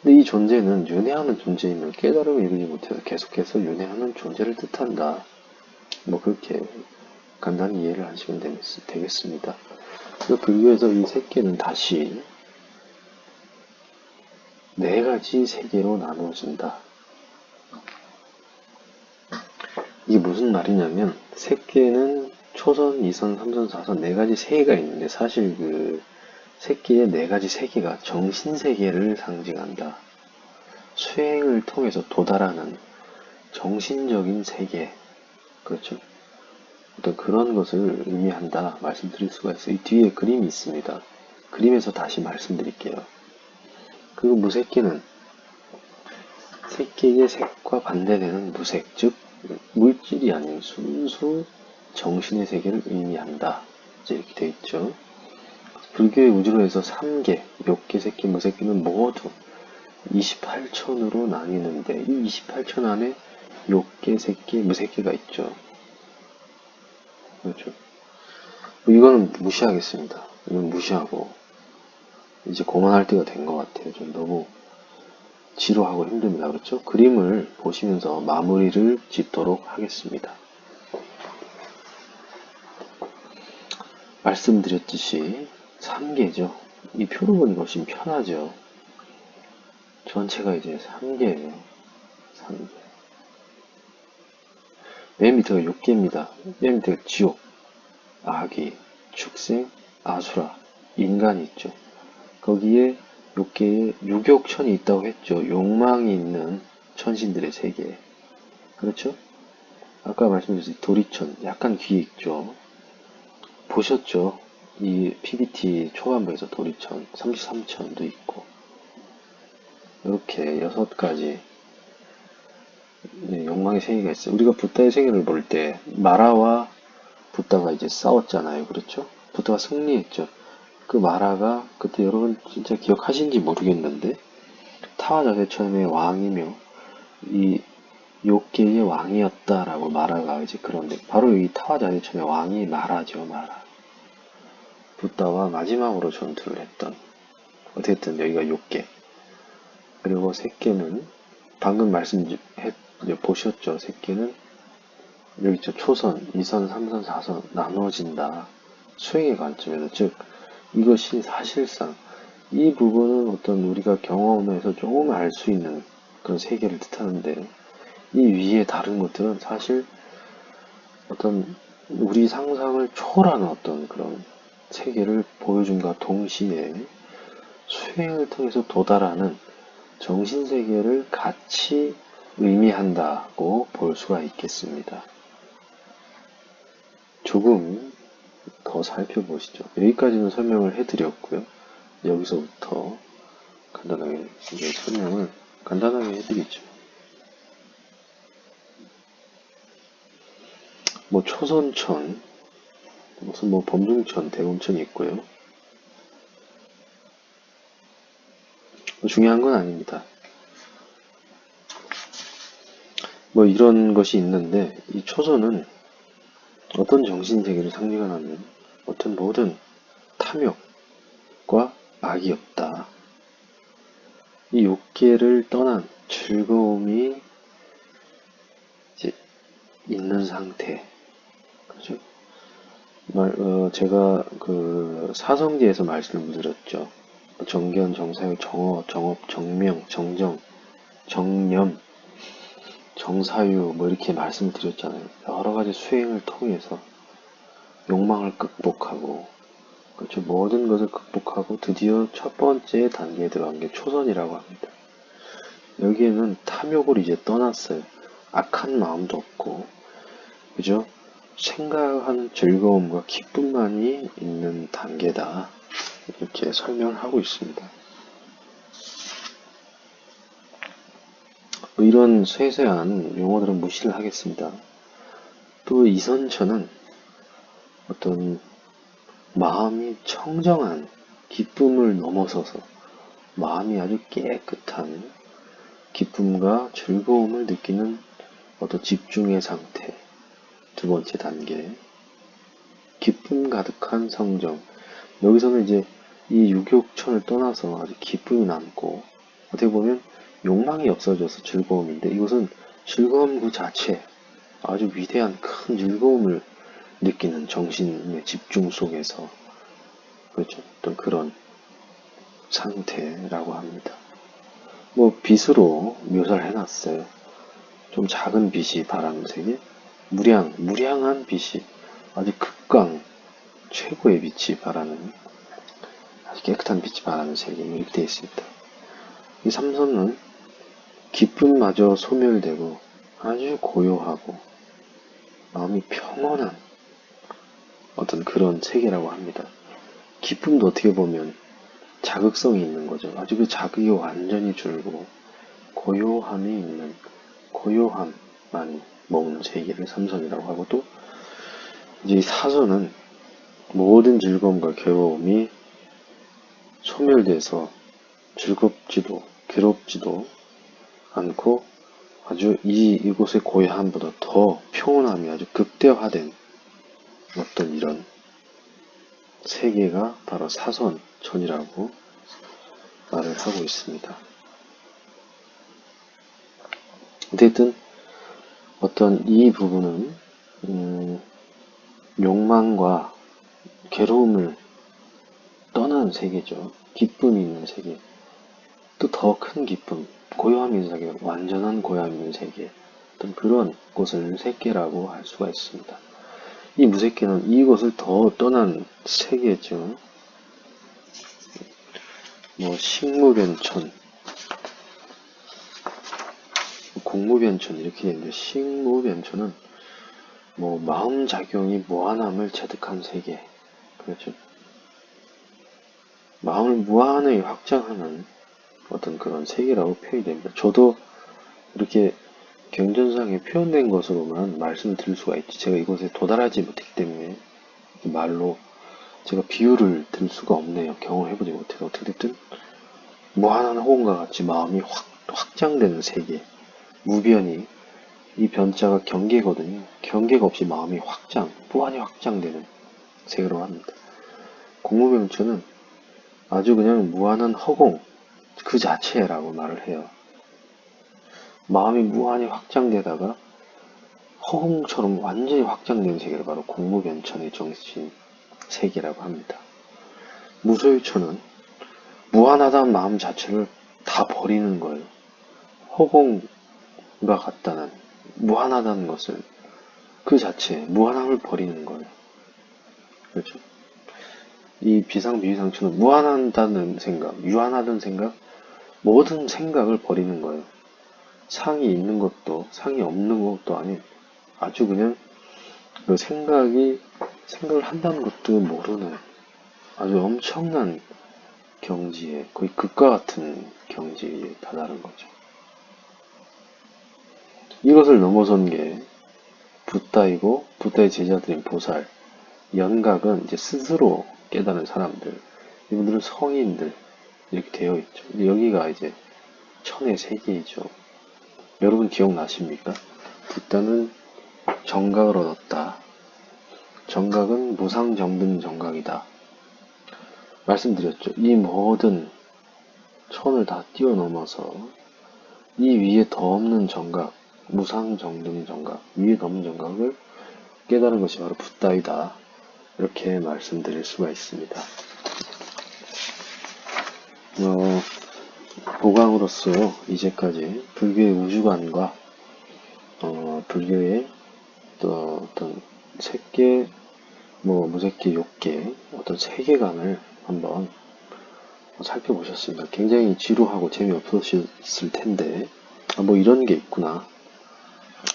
근데 이 존재는 윤회하는 존재이면 깨달음을 이루지 못해서 계속해서 윤회하는 존재를 뜻한다. 뭐 그렇게 간단히 이해를 하시면 되겠습니다. 그래서 불교에서 이 세계는 다시 네 가지 세계로 나누어진다. 이게 무슨 말이냐면, 세계는 초선, 이선, 삼선, 사선 네 가지 세계가 있는데, 사실 그 세계의 네 가지 세계가 정신세계를 상징한다. 수행을 통해서 도달하는 정신적인 세계, 그렇죠? 어떤 그런 것을 의미한다 말씀드릴 수가 있어요. 이 뒤에 그림이 있습니다. 그림에서 다시 말씀드릴게요. 그리고 무색계는 색계의 색과 반대되는 무색, 즉 물질이 아닌 순수 정신의 세계를 의미한다. 이제 이렇게 되어 있죠. 불교의 우주로에서 3계, 욕계, 색계, 무색계는 모두 28천으로 나뉘는데, 이 28천 안에 욕계, 색계, 무색계가 있죠. 그렇죠. 이거는 무시하겠습니다. 이건 무시하고 이제 그만할 때가 된 것 같아요. 좀 너무 지루하고 힘듭니다. 그렇죠? 그림을 보시면서 마무리를 짓도록 하겠습니다. 말씀드렸듯이 3개죠. 이 표로 보니까 훨씬 편하죠. 전체가 이제 3개예요. 3개. 맨 밑에가 6개입니다. 맨 밑에가 지옥, 아기, 축생, 아수라, 인간이 있죠. 거기에 6개의 유격천이 있다고 했죠. 욕망이 있는 천신들의 세계. 그렇죠? 아까 말씀드렸듯이 도리천, 약간 귀에 있죠. 보셨죠? 이 PPT 초반부에서 도리천, 33천도 있고, 이렇게 6가지 욕망의 세계가 있어요. 우리가 붓다의 세계를 볼 때 마라와 붓다가 이제 싸웠잖아요. 그렇죠? 붓다가 승리했죠. 그 마라가 그때 여러분 진짜 기억하신지 모르겠는데, 타와자세천의 왕이며 이 욕계의 왕이었다라고 마라가 이제, 그런데 바로 이 타와자세천의 왕이 마라죠. 마라. 붓다와 마지막으로 전투를 했던, 어쨌든 여기가 욕계. 그리고 색계는 방금 보셨죠? 색계는 여기 있죠. 초선, 2선, 3선, 4선 나누어진다. 수행의 관점에서, 즉 이것이 사실상 이 부분은 어떤 우리가 경험에서 조금 알 수 있는 그런 세계를 뜻하는데, 이 위에 다른 것들은 사실 어떤 우리 상상을 초월하는 어떤 그런 세계를 보여줌과 동시에 수행을 통해서 도달하는 정신세계를 같이 의미한다고 볼 수가 있겠습니다. 조금 더 살펴보시죠. 여기까지는 설명을 해드렸고요. 여기서부터 간단하게 이제 설명을 간단하게 해드리죠. 뭐 초선천, 무슨 뭐 범중천, 대운천이 있고요. 중요한 건 아닙니다. 뭐 이런 것이 있는데 이 초선은 어떤 정신세계를 상징하는 어떤 모든 탐욕과 악이 없다. 이 욕계를 떠난 즐거움이 이제 있는 상태. 그죠? 제가 그 사성제에서 말씀을 드렸죠. 정견, 정사유, 정어, 정업, 정명, 정정, 정념, 정사유 뭐 이렇게 말씀을 드렸잖아요. 여러 가지 수행을 통해서 욕망을 극복하고 그렇죠. 모든 것을 극복하고 드디어 첫 번째 단계에 들어간 게 초선이라고 합니다. 여기에는 탐욕을 이제 떠났어요. 악한 마음도 없고 그죠? 생각한 즐거움과 기쁨만이 있는 단계다. 이렇게 설명하고 있습니다. 이런 세세한 용어들은 무시를 하겠습니다. 또 이선천은 어떤 마음이 청정한 기쁨을 넘어서서 마음이 아주 깨끗한 기쁨과 즐거움을 느끼는 어떤 집중의 상태. 두 번째 단계. 기쁨 가득한 성정. 여기서는 이제 이 유격천을 떠나서 아주 기쁨이 남고 어떻게 보면 욕망이 없어져서 즐거움인데 이것은 즐거움 그 자체 아주 위대한 큰 즐거움을 느끼는 정신의 집중 속에서 그렇죠. 어떤 그런 상태라고 합니다. 뭐 빛으로 묘사를 해놨어요. 좀 작은 빛이 바람색에 무량한 빛이 아주 극강 최고의 빛이 바라는 아주 깨끗한 빛이 바라는 세계 이렇게 되어 있습니다. 이 삼선은 기쁨마저 소멸되고 아주 고요하고 마음이 평온한 어떤 그런 세계라고 합니다. 기쁨도 어떻게 보면 자극성이 있는 거죠. 아주 그 자극이 완전히 줄고 고요함이 있는 고요함만 머무는 세계를 삼선이라고 하고 또 이제 사선은 모든 즐거움과 괴로움이 소멸돼서 즐겁지도 괴롭지도 않고 아주 이곳의 고요함보다 더 평온함이 아주 극대화된 어떤 이런 세계가 바로 사선천이라고 말을 하고 있습니다. 어쨌든 어떤 이 부분은 욕망과 괴로움을 떠난 세계죠. 기쁨이 있는 세계. 또 더 큰 기쁨, 고요함이 있는 세계, 완전한 고요함이 있는 세계. 어떤 그런 곳을 세계라고 할 수가 있습니다. 이 무색계는 이곳을 더 떠난 세계죠. 뭐 식무변천, 공무변천 이렇게 되는데 식무변천은 뭐 마음작용이 무한함을 체득한 세계. 그렇죠. 마음을 무한히 확장하는 어떤 그런 세계라고 표현이 됩니다. 저도 이렇게 경전상에 표현된 것으로만 말씀을 드릴 수가 있지 제가 이곳에 도달하지 못했기 때문에 말로 제가 비유를 들 수가 없네요. 경험해보지 못해서 어떻게 됐든 무한한 호흡과 같이 마음이 확장되는 세계 무변이 이 변자가 경계거든요. 경계가 없이 마음이 무한히 확장되는 세계라고 합니다. 공무병천은 아주 그냥 무한한 허공 그 자체라고 말을 해요. 마음이 무한히 확장되다가 허공처럼 완전히 확장된 세계를 바로 공무변천의 정신 세계라고 합니다. 무소유천은 무한하다는 마음 자체를 다 버리는 거예요. 허공과 같다는 무한하다는 것을 그 자체 무한함을 버리는 거예요. 그렇죠? 이 비상비유상천은 무한하다는 생각, 유한하다는 생각 모든 생각을 버리는 거예요. 상이 있는 것도 상이 없는 것도 아닌 아주 그냥 그 생각을 한다는 것도 모르는 아주 엄청난 경지에 거의 극과 같은 경지에 다다른 거죠. 이것을 넘어선 게 붓다이고 붓다의 제자들인 보살, 연각은 이제 스스로 깨달은 사람들, 이분들은 성인들 이렇게 되어 있죠. 여기가 이제 천의 세계이죠. 여러분 기억나십니까? 붓다는 정각을 얻었다. 정각은 무상정등 정각이다. 말씀드렸죠. 이 모든 천을 다 뛰어넘어서 이 위에 더 없는 정각, 무상정등 정각, 위에 더 없는 정각을 깨달은 것이 바로 붓다이다. 이렇게 말씀드릴 수가 있습니다. 보강으로서 이제까지 불교의 우주관과 불교의 또 어떤 색계, 무색계, 욕계 어떤 세계관을 한번 살펴보셨습니다. 굉장히 지루하고 재미없으셨을 텐데 이런 게 있구나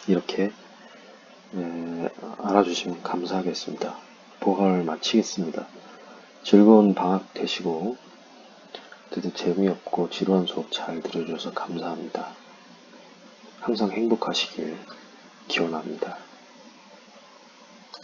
이렇게 알아주시면 감사하겠습니다. 보강을 마치겠습니다. 즐거운 방학 되시고 재미없고 지루한 수업 잘 들어주셔서 감사합니다. 항상 행복하시길 기원합니다.